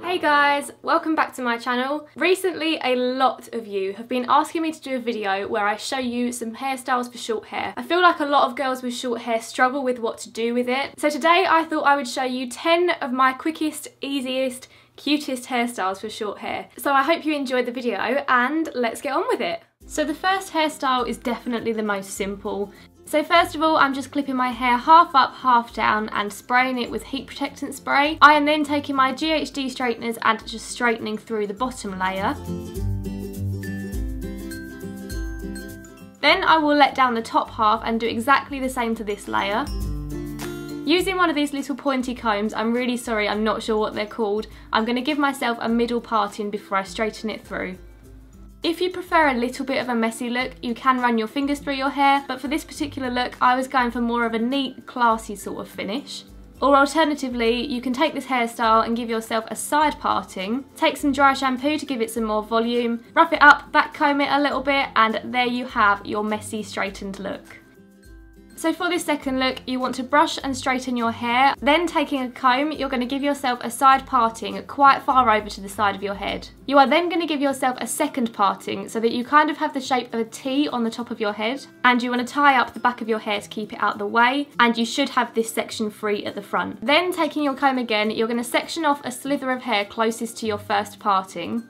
Hey guys, welcome back to my channel. Recently, a lot of you have been asking me to do a video where I show you some hairstyles for short hair. I feel like a lot of girls with short hair struggle with what to do with it. So today I thought I would show you 10 of my quickest, easiest, cutest hairstyles for short hair. So I hope you enjoyed the video and let's get on with it. So the first hairstyle is definitely the most simple. So first of all, I'm just clipping my hair half up, half down and spraying it with heat protectant spray. I am then taking my GHD straighteners and just straightening through the bottom layer. Then I will let down the top half and do exactly the same to this layer. Using one of these little pointy combs, I'm really sorry, I'm not sure what they're called. I'm going to give myself a middle parting before I straighten it through. If you prefer a little bit of a messy look, you can run your fingers through your hair, but for this particular look, I was going for more of a neat, classy sort of finish. Or alternatively, you can take this hairstyle and give yourself a side parting, take some dry shampoo to give it some more volume, rough it up, back comb it a little bit, and there you have your messy, straightened look. So for this second look, you want to brush and straighten your hair, then taking a comb, you're going to give yourself a side parting quite far over to the side of your head. You are then going to give yourself a second parting so that you kind of have the shape of a T on the top of your head, and you want to tie up the back of your hair to keep it out of the way, and you should have this section free at the front. Then taking your comb again, you're going to section off a slither of hair closest to your first parting.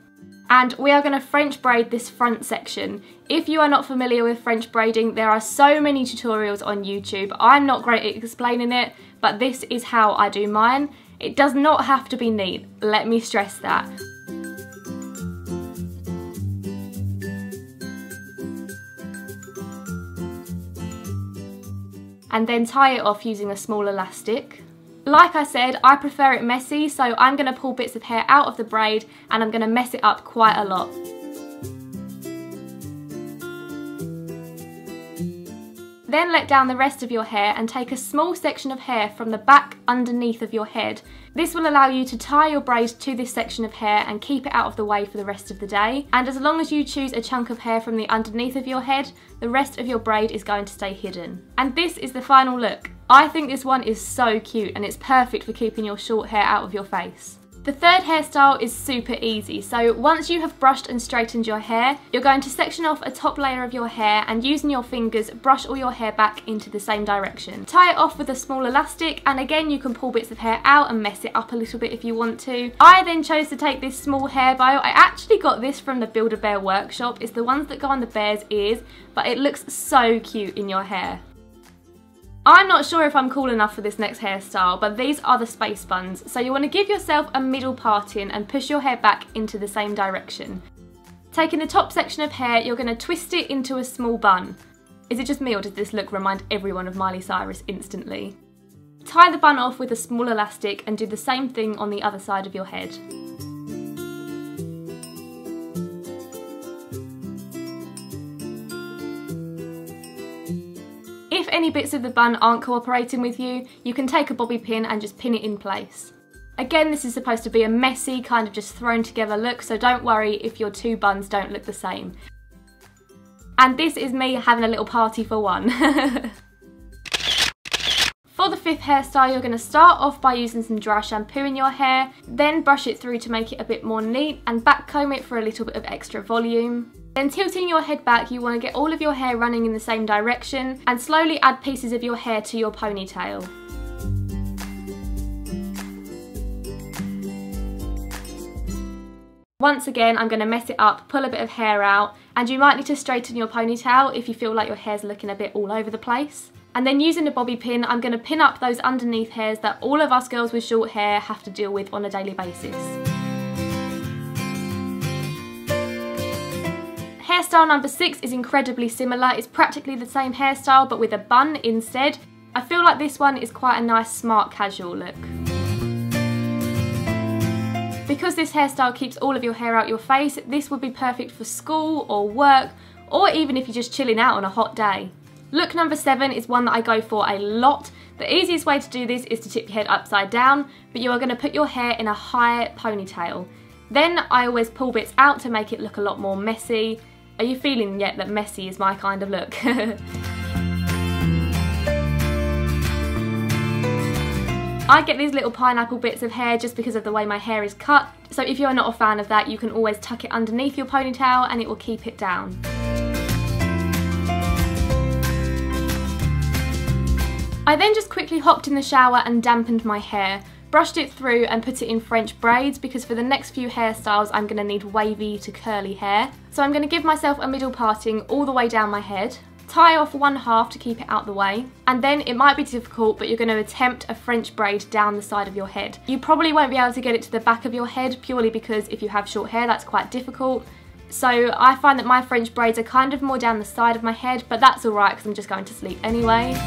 And we are going to French braid this front section. If you are not familiar with French braiding, there are so many tutorials on YouTube. I'm not great at explaining it, but this is how I do mine. It does not have to be neat, let me stress that. And then tie it off using a small elastic. Like I said, I prefer it messy, so I'm going to pull bits of hair out of the braid and I'm going to mess it up quite a lot. Then let down the rest of your hair and take a small section of hair from the back underneath of your head. This will allow you to tie your braid to this section of hair and keep it out of the way for the rest of the day. And as long as you choose a chunk of hair from the underneath of your head, the rest of your braid is going to stay hidden. And this is the final look. I think this one is so cute and it's perfect for keeping your short hair out of your face. The third hairstyle is super easy, so once you have brushed and straightened your hair, you're going to section off a top layer of your hair and using your fingers, brush all your hair back into the same direction. Tie it off with a small elastic, and again you can pull bits of hair out and mess it up a little bit if you want to. I then chose to take this small hair bow. I actually got this from the Build-A-Bear workshop. It's the ones that go on the bear's ears, but it looks so cute in your hair. I'm not sure if I'm cool enough for this next hairstyle, but these are the space buns. So you want to give yourself a middle parting and push your hair back into the same direction. Taking the top section of hair, you're going to twist it into a small bun. Is it just me or does this look remind everyone of Miley Cyrus instantly? Tie the bun off with a small elastic and do the same thing on the other side of your head. If any bits of the bun aren't cooperating with you, you can take a bobby pin and just pin it in place. Again, this is supposed to be a messy, kind of just thrown together look, so don't worry if your two buns don't look the same. And this is me having a little party for one. For the fifth hairstyle, you're going to start off by using some dry shampoo in your hair, then brush it through to make it a bit more neat and back comb it for a little bit of extra volume. Then tilting your head back, you want to get all of your hair running in the same direction and slowly add pieces of your hair to your ponytail. Once again, I'm going to mess it up, pull a bit of hair out, and you might need to straighten your ponytail if you feel like your hair's looking a bit all over the place. And then using a bobby pin, I'm going to pin up those underneath hairs that all of us girls with short hair have to deal with on a daily basis. Hairstyle number 6 is incredibly similar. It's practically the same hairstyle but with a bun instead. I feel like this one is quite a nice smart casual look. Because this hairstyle keeps all of your hair out your face, this would be perfect for school or work, or even if you're just chilling out on a hot day. Look number 7 is one that I go for a lot. The easiest way to do this is to tip your head upside down, but you are going to put your hair in a high ponytail. Then I always pull bits out to make it look a lot more messy. Are you feeling yet that messy is my kind of look? I get these little pineapple bits of hair just because of the way my hair is cut, so if you're not a fan of that, you can always tuck it underneath your ponytail and it will keep it down. I then just quickly hopped in the shower and dampened my hair, brushed it through and put it in French braids because for the next few hairstyles I'm going to need wavy to curly hair. So I'm going to give myself a middle parting all the way down my head, tie off one half to keep it out the way, and then it might be difficult but you're going to attempt a French braid down the side of your head. You probably won't be able to get it to the back of your head purely because if you have short hair that's quite difficult. So I find that my French braids are kind of more down the side of my head, but that's alright because I'm just going to sleep anyway.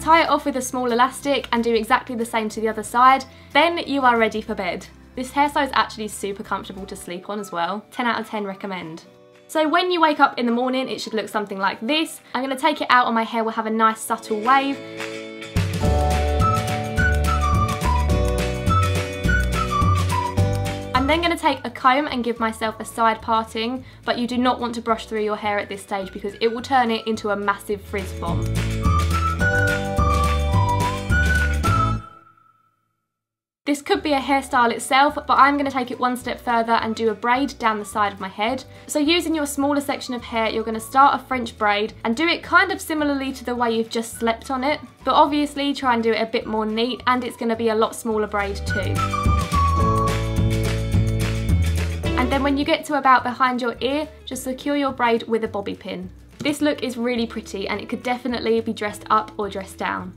Tie it off with a small elastic and do exactly the same to the other side, then you are ready for bed. This hairstyle is actually super comfortable to sleep on as well. 10 out of 10 recommend. So when you wake up in the morning it should look something like this. I'm going to take it out and my hair will have a nice subtle wave. I'm then going to take a comb and give myself a side parting, but you do not want to brush through your hair at this stage because it will turn it into a massive frizz bomb. This could be a hairstyle itself, but I'm going to take it one step further and do a braid down the side of my head. So using your smaller section of hair, you're going to start a French braid and do it kind of similarly to the way you've just slept on it, but obviously try and do it a bit more neat and it's going to be a lot smaller braid too. And then when you get to about behind your ear, just secure your braid with a bobby pin. This look is really pretty and it could definitely be dressed up or dressed down.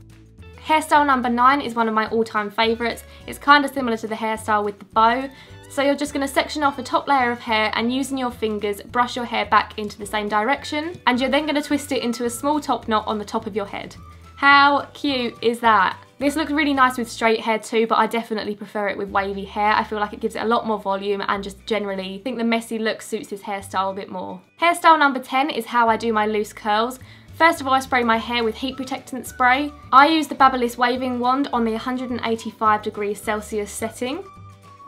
Hairstyle number 9 is one of my all-time favourites. It's kind of similar to the hairstyle with the bow. So you're just going to section off a top layer of hair and using your fingers brush your hair back into the same direction, and you're then going to twist it into a small top knot on the top of your head. How cute is that? This looks really nice with straight hair too, but I definitely prefer it with wavy hair. I feel like it gives it a lot more volume and just generally think the messy look suits this hairstyle a bit more. Hairstyle number 10 is how I do my loose curls. First of all, I spray my hair with heat protectant spray. I use the Babyliss waving wand on the 185 degrees Celsius setting.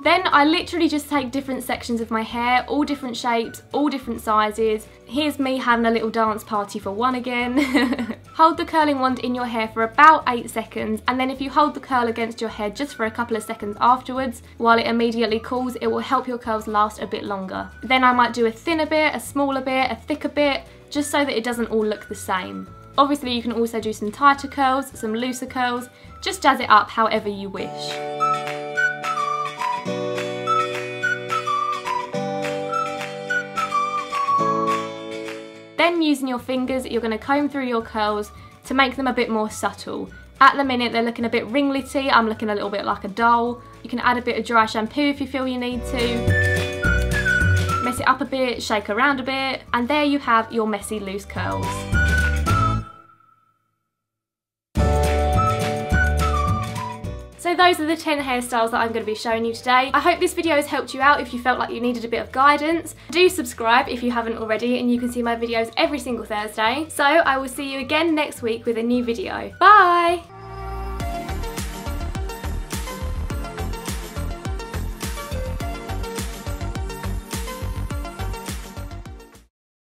Then I literally just take different sections of my hair, all different shapes, all different sizes. Here's me having a little dance party for one again. Hold the curling wand in your hair for about 8 seconds, and then if you hold the curl against your head just for a couple of seconds afterwards, while it immediately cools, it will help your curls last a bit longer. Then I might do a thinner bit, a smaller bit, a thicker bit, just so that it doesn't all look the same. Obviously you can also do some tighter curls, some looser curls, just jazz it up however you wish. Then using your fingers, you're going to comb through your curls to make them a bit more subtle. At the minute they're looking a bit ringlety, I'm looking a little bit like a doll. You can add a bit of dry shampoo if you feel you need to. Mess it up a bit, shake around a bit, and there you have your messy loose curls. So those are the 10 hairstyles that I'm going to be showing you today. I hope this video has helped you out if you felt like you needed a bit of guidance. Do subscribe if you haven't already and you can see my videos every single Thursday. So I will see you again next week with a new video. Bye!